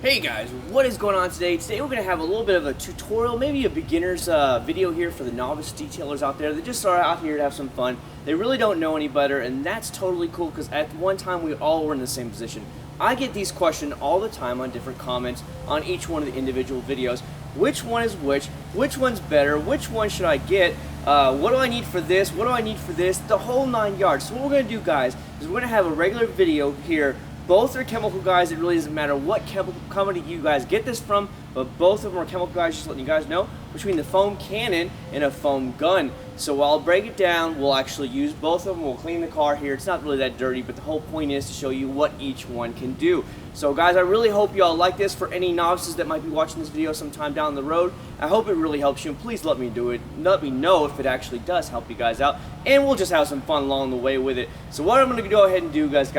Hey guys, what is going on today? Today we're going to have a little bit of a tutorial, maybe a beginner's video here for the novice detailers out there that just are out here to have some fun. They really don't know any better, and that's totally cool because at one time we all were in the same position. I get these questions all the time on different comments on each one of the individual videos. Which one is which one's better, which one should I get, what do I need for this, what do I need for this, the whole 9 yards. So what we're going to do, guys, is we're going to have a regular video here. Both are chemical guys. It really doesn't matter what chemical company you guys get this from, but both of them are chemical guys, just letting you guys know, between the foam cannon and a foam gun. So I'll break it down. We'll actually use both of them. We'll clean the car here. It's not really that dirty, but the whole point is to show you what each one can do. So guys, I really hope you all like this. For any novices that might be watching this video sometime down the road, I hope it really helps you, and please let me do it. Let me know if it actually does help you guys out, and we'll just have some fun along the way with it. So what I'm going to go ahead and do, guys,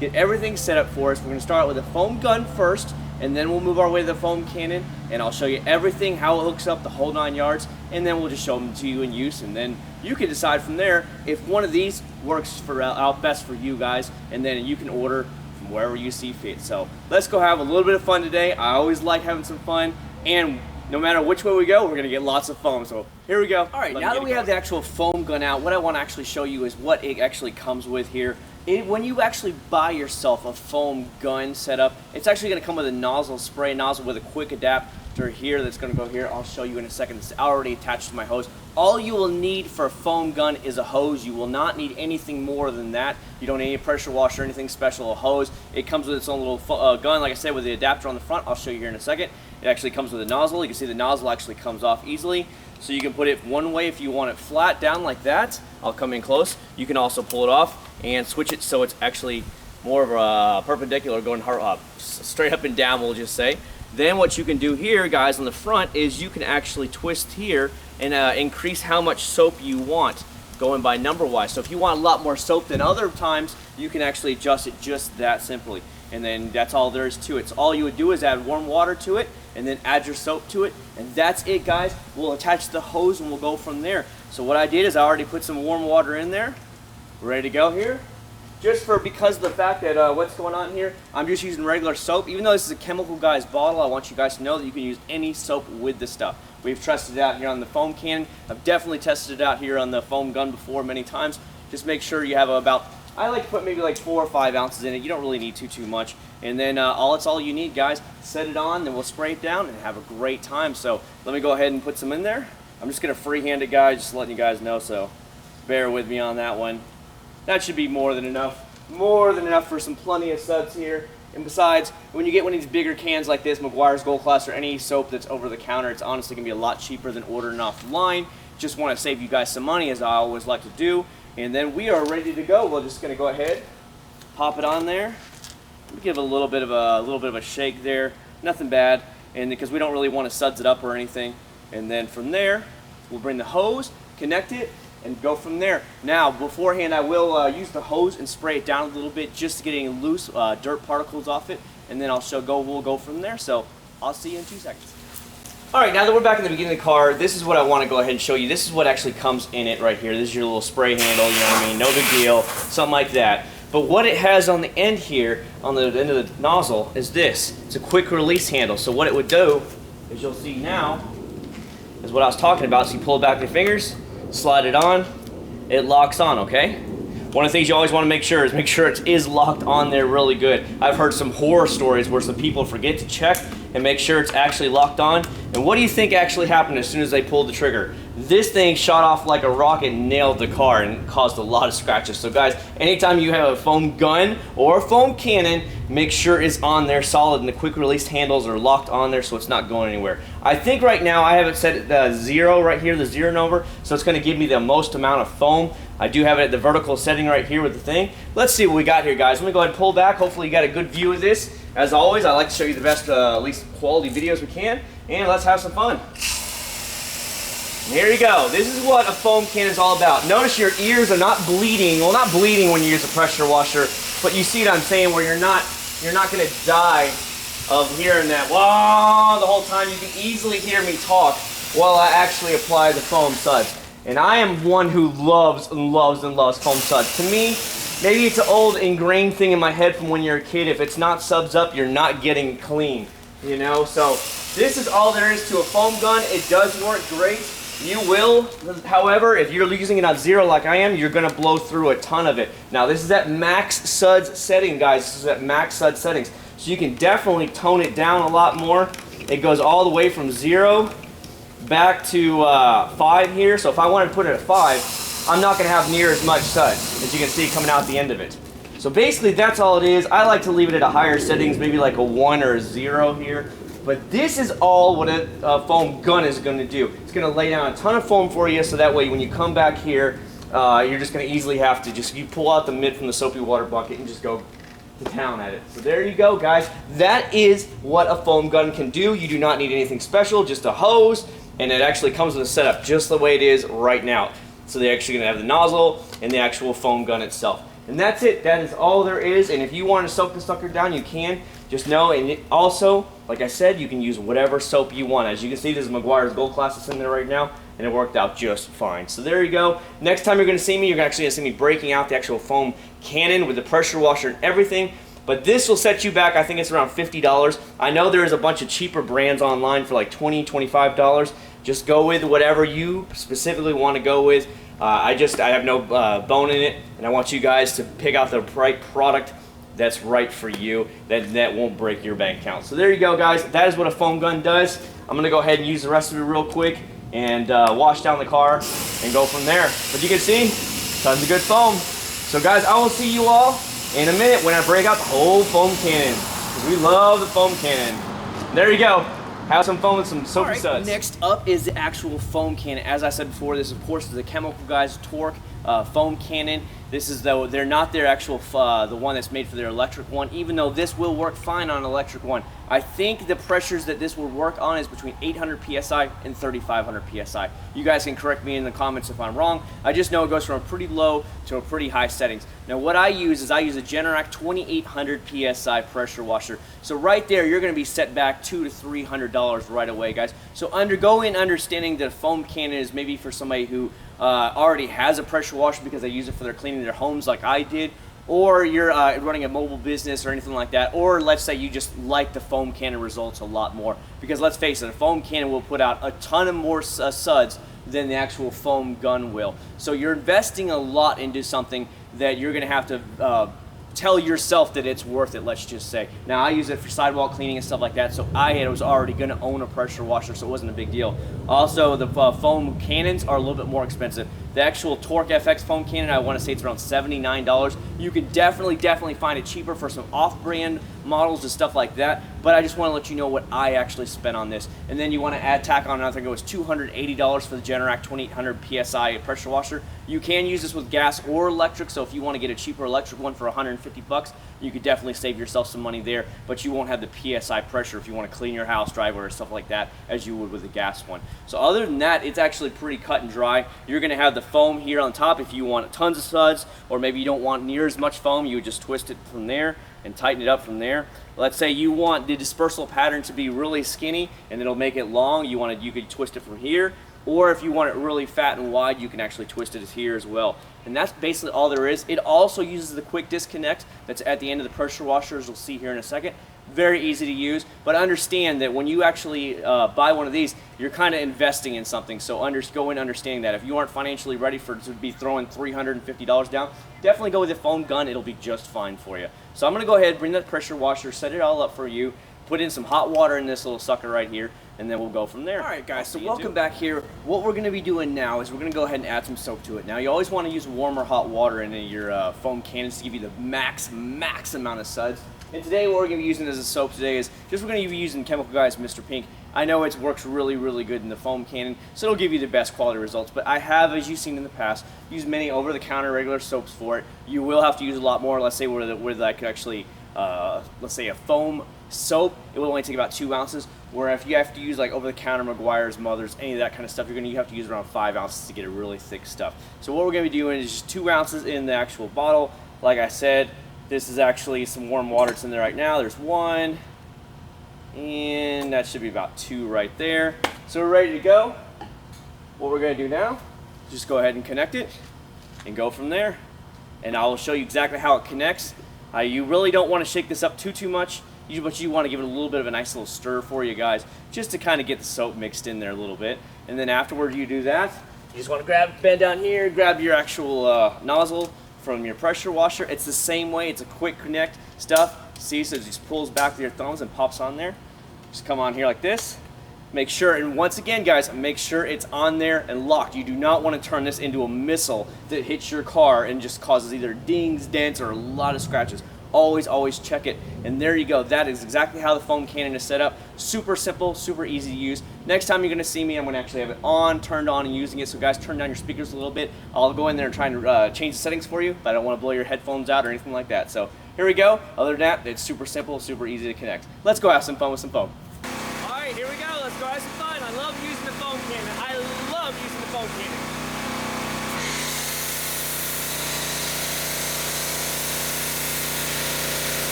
get everything set up for us. We're going to start with a foam gun first, and then we'll move our way to the foam cannon, and I'll show you everything, how it hooks up, the whole 9 yards, and then we'll just show them to you in use, and then you can decide from there if one of these works out best for you guys, and then you can order from wherever you see fit. So let's go have a little bit of fun today. I always like having some fun, and no matter which way we go, we're going to get lots of foam. So here we go. All right, now that we have the actual foam gun out, what I want to actually show you is what it actually comes with here. When you actually buy yourself a foam gun setup, it's actually going to come with a nozzle, spray nozzle with a quick adapter here that's going to go here. I'll show you in a second. It's already attached to my hose. All you will need for a foam gun is a hose. You will not need anything more than that. You don't need any pressure washer or anything special, a hose. It comes with its own little gun, like I said, with the adapter on the front. I'll show you here in a second. It actually comes with a nozzle. You can see the nozzle actually comes off easily. So you can put it one way if you want it flat down like that. I'll come in close. You can also pull it off and switch it so it's actually more of a perpendicular, going straight up and down, we'll just say. Then what you can do here, guys, on the front is you can actually twist here and increase how much soap you want, going by number wise. So if you want a lot more soap than other times, you can actually adjust it just that simply. And then that's all there is to it. So all you would do is add warm water to it and then add your soap to it, and that's it, guys. We'll attach the hose and we'll go from there. So what I did is I already put some warm water in there. We're ready to go here. Just because of the fact that what's going on here, I'm just using regular soap. Even though this is a chemical guy's bottle, I want you guys to know that you can use any soap with this stuff. We've tested it out here on the foam cannon. I've definitely tested it out here on the foam gun before many times. Just make sure you have about, I like to put maybe like 4 or 5 ounces in it. You don't really need too much. And then it's all you need, guys. Set it on, then we'll spray it down and have a great time. So let me go ahead and put some in there. I'm just going to freehand it, guys, just letting you guys know, so bear with me on that one. That should be more than enough. More than enough for some plenty of suds here. And besides, when you get one of these bigger cans like this, McGuire's Gold Class or any soap that's over the counter, it's honestly going to be a lot cheaper than ordering off the line. Just want to save you guys some money, as I always like to do. And then we are ready to go. We're just going to go ahead, pop it on there. Give it a little bit of a shake there. Nothing bad, and because we don't really want to suds it up or anything. And then from there, we'll bring the hose, connect it, and go from there. Now, beforehand, I will use the hose and spray it down a little bit just to get any loose dirt particles off it, and then we'll go from there. So I'll see you in 2 seconds. All right, now that we're back in the beginning of the car, this is what I want to go ahead and show you. This is what actually comes in it right here. This is your little spray handle, you know what I mean? No big deal, something like that. But what it has on the end here, on the end of the nozzle, is this. It's a quick release handle. So what it would do, as you'll see now, is what I was talking about. So you pull it back with your fingers, slide it on, it locks on, okay? One of the things you always want to make sure it is locked on there really good. I've heard some horror stories where some people forget to check and make sure it's actually locked on. And what do you think actually happened as soon as they pulled the trigger? This thing shot off like a rocket and nailed the car and caused a lot of scratches. So guys, anytime you have a foam gun or a foam cannon, make sure it's on there solid and the quick release handles are locked on there so it's not going anywhere. I think right now I have it set at 0 right here, the 0 number, so it's going to give me the most amount of foam. I do have it at the vertical setting right here with the thing. Let's see what we got here, guys. Let me go ahead and pull back. Hopefully you got a good view of this. As always, I like to show you the best, at least quality videos we can, and let's have some fun. Here you go. This is what a foam can is all about. Notice your ears are not bleeding. Well, not bleeding when you use a pressure washer, but you see what I'm saying, where you're not going to die of hearing that. Whoa, the whole time. You can easily hear me talk while I actually apply the foam suds. And I am one who loves and loves and loves foam suds. To me, maybe it's an old ingrained thing in my head from when you're a kid. If it's not subs up, you're not getting clean. You know, so this is all there is to a foam gun. It does work great. You will, however, if you're using it on 0 like I am, you're going to blow through a ton of it. Now, this is at max suds setting, guys. This is at max sud settings. So you can definitely tone it down a lot more. It goes all the way from 0 back to 5 here. So if I wanted to put it at 5, I'm not going to have near as much sud, as you can see coming out the end of it. So basically, that's all it is. I like to leave it at a higher settings, maybe like a 1 or a 0 here. But this is all what a foam gun is going to do. It's going to lay down a ton of foam for you, so that way when you come back here, you're just going to easily have to you pull out the mitt from the soapy water bucket and just go to town at it. So there you go, guys. That is what a foam gun can do. You do not need anything special, just a hose, and it actually comes with a setup just the way it is right now. So they're actually going to have the nozzle and the actual foam gun itself. And that's it. That is all there is. And if you want to soak the sucker down, you can. Just know, and also, like I said, you can use whatever soap you want. As you can see, this is Meguiar's Gold Class that's in there right now, and it worked out just fine. So there you go. Next time you're going to see me, you're actually going to see me breaking out the actual foam cannon with the pressure washer and everything. But this will set you back, I think it's around $50. I know there's a bunch of cheaper brands online for like $20, $25. Just go with whatever you specifically want to go with. I have no bone in it, and I want you guys to pick out the right product that's right for you, that won't break your bank account. So there you go, guys. That is what a foam gun does. I'm going to go ahead and use the rest of it real quick and wash down the car and go from there. But you can see, tons of good foam. So guys, I will see you all in a minute when I break out the whole foam cannon, because we love the foam cannon. There you go. Have some fun with some soapy suds. Next up is the actual foam cannon. As I said before, this of course is the chemical guy's Torq foam cannon. This is though they're not their actual the one that's made for their electric one, even though this will work fine on an electric one. I think the pressures that this will work on is between 800 psi and 3500 psi. You guys can correct me in the comments if I'm wrong. I just know it goes from a pretty low to a pretty high settings. Now what I use is a Generac 2800 psi pressure washer. So right there you're going to be set back $200 to $300 right away, guys. So go in understanding that a foam cannon is maybe for somebody who already has a pressure washer because they use it for their cleaning their homes like I did, or you're running a mobile business or anything like that, or let's say you just like the foam cannon results a lot more, because let's face it, a foam cannon will put out a ton of more suds than the actual foam gun will. So you're investing a lot into something that you're going to have to tell yourself that it's worth it, let's just say. Now I use it for sidewalk cleaning and stuff like that, so I was already going to own a pressure washer, so it wasn't a big deal. Also, the foam cannons are a little bit more expensive. The actual Torq FX foam cannon, I want to say it's around $79. You can definitely find it cheaper for some off-brand models and stuff like that, but I just want to let you know what I actually spent on this. And then you want to tack on another, it was $280 for the Generac 2800 PSI pressure washer. You can use this with gas or electric, so if you want to get a cheaper electric one for 150 bucks, you could definitely save yourself some money there, but you won't have the PSI pressure if you want to clean your house, driveway, or stuff like that, as you would with a gas one. So other than that, it's actually pretty cut and dry. You're going to have the foam here on top if you want tons of suds, or maybe you don't want near as much foam, you would just twist it from there and tighten it up from there. Let's say you want the dispersal pattern to be really skinny and it'll make it long, you could twist it from here, or if you want it really fat and wide, you can actually twist it here as well. And that's basically all there is. It also uses the quick disconnect that's at the end of the pressure washer, as you'll see here in a second. Very easy to use, but understand that when you actually buy one of these, you're kind of investing in something, so go in understanding that. If you aren't financially ready to be throwing $350 down, definitely go with a foam gun. It'll be just fine for you. So I'm going to go ahead, bring that pressure washer, set it all up for you, put in some hot water in this little sucker right here, and then we'll go from there. Alright guys, so welcome back here. What we're going to be doing now is we're going to go ahead and add some soap to it. Now you always want to use warm or hot water in your foam cannons to give you the max amount of suds. And today what we're going to be using as a soap today is we're going to be using Chemical Guy's Mr. Pink. I know it works really good in the foam cannon, so it'll give you the best quality results. But I have, as you've seen in the past, used many over-the-counter regular soaps for it. You will have to use a lot more. Let's say where like actually, let's say a foam soap, it will only take about 2 ounces. Where if you have to use like over-the-counter Meguiar's, Mother's, any of that kind of stuff, you have to use around 5 ounces to get a really thick stuff. So what we're going to be doing is just 2 ounces in the actual bottle. Like I said, this is actually some warm water that's in there right now. There's 1, and that should be about 2 right there. So we're ready to go. What we're going to do now is just go ahead and connect it and go from there. And I will show you exactly how it connects. You really don't want to shake this up too much. but you want to give it a little bit of a nice little stir for you guys, just to kind of get the soap mixed in there a little bit. And then afterward you do that, you just want to bend down here, grab your actual nozzle from your pressure washer. It's the same way. It's a quick connect stuff. See, so it just pulls back with your thumbs and pops on there. Just come on here like this. Make sure, and once again guys, make sure it's on there and locked. You do not want to turn this into a missile that hits your car and just causes either dings, dents, or a lot of scratches. Always check it. And there you go. That is exactly how the foam cannon is set up. Super simple, super easy to use. Next time you're going to see me, I'm going to actually have it on, turned on, and using it. So guys, turn down your speakers a little bit. I'll go in there and try and change the settings for you, but I don't want to blow your headphones out or anything like that. So here we go. Other than that, it's super simple, super easy to connect. Let's go have some fun with some foam. Alright, here we go. Let's go have some fun. I love using the foam cannon. I love using the foam cannon.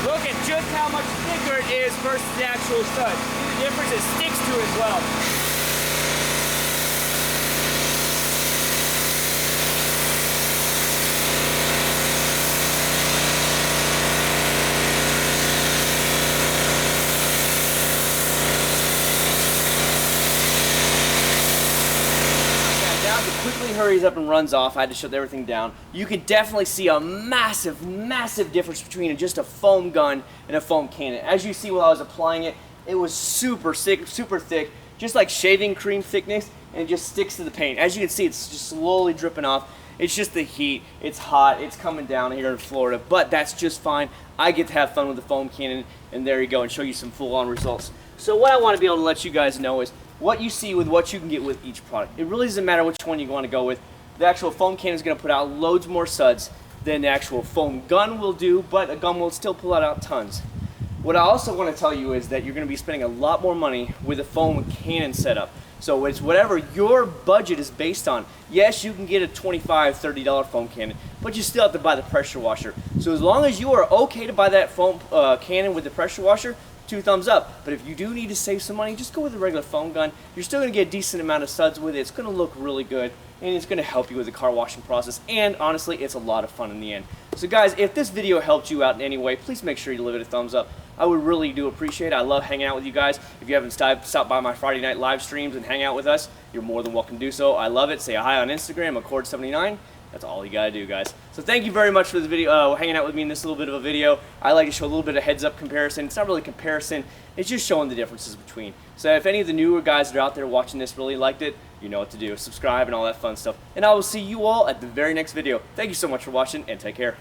Look at just how much thicker it is versus the actual stud. The difference it sticks to as well. It quickly hurries up and runs off. I had to shut everything down. You can definitely see a massive difference between just a foam gun and a foam cannon. As you see while I was applying it, it was super thick, just like shaving cream thickness, and it just sticks to the paint. As you can see, it's just slowly dripping off. It's just the heat. It's hot. It's coming down here in Florida, but that's just fine. I get to have fun with the foam cannon, and there you go, and show you some full-on results. So what I want to be able to let you guys know is what you see with what you can get with each product. It really doesn't matter which one you want to go with. The actual foam cannon is going to put out loads more suds than the actual foam gun will do, but a gun will still pull out tons. What I also want to tell you is that you're going to be spending a lot more money with a foam cannon setup. So it's whatever your budget is based on. Yes, you can get a $25, $30 foam cannon, but you still have to buy the pressure washer. So as long as you are okay to buy that foam cannon with the pressure washer, 2 thumbs up. But if you do need to save some money, just go with a regular foam gun. You're still going to get a decent amount of suds with it. It's going to look really good, and it's going to help you with the car washing process. And honestly, it's a lot of fun in the end. So guys, if this video helped you out in any way, please make sure you give it a thumbs up. I would really do appreciate it. I love hanging out with you guys. If you haven't stopped by my Friday night live streams and hang out with us, you're more than welcome to do so. I love it. Say hi on Instagram, Accord79. That's all you gotta do, guys. So thank you very much for this video, hanging out with me in this little bit of a video. I like to show a little bit of heads-up comparison. It's not really a comparison, it's just showing the differences between. So if any of the newer guys that are out there watching this really liked it, you know what to do. Subscribe and all that fun stuff. And I will see you all at the very next video. Thank you so much for watching, and take care.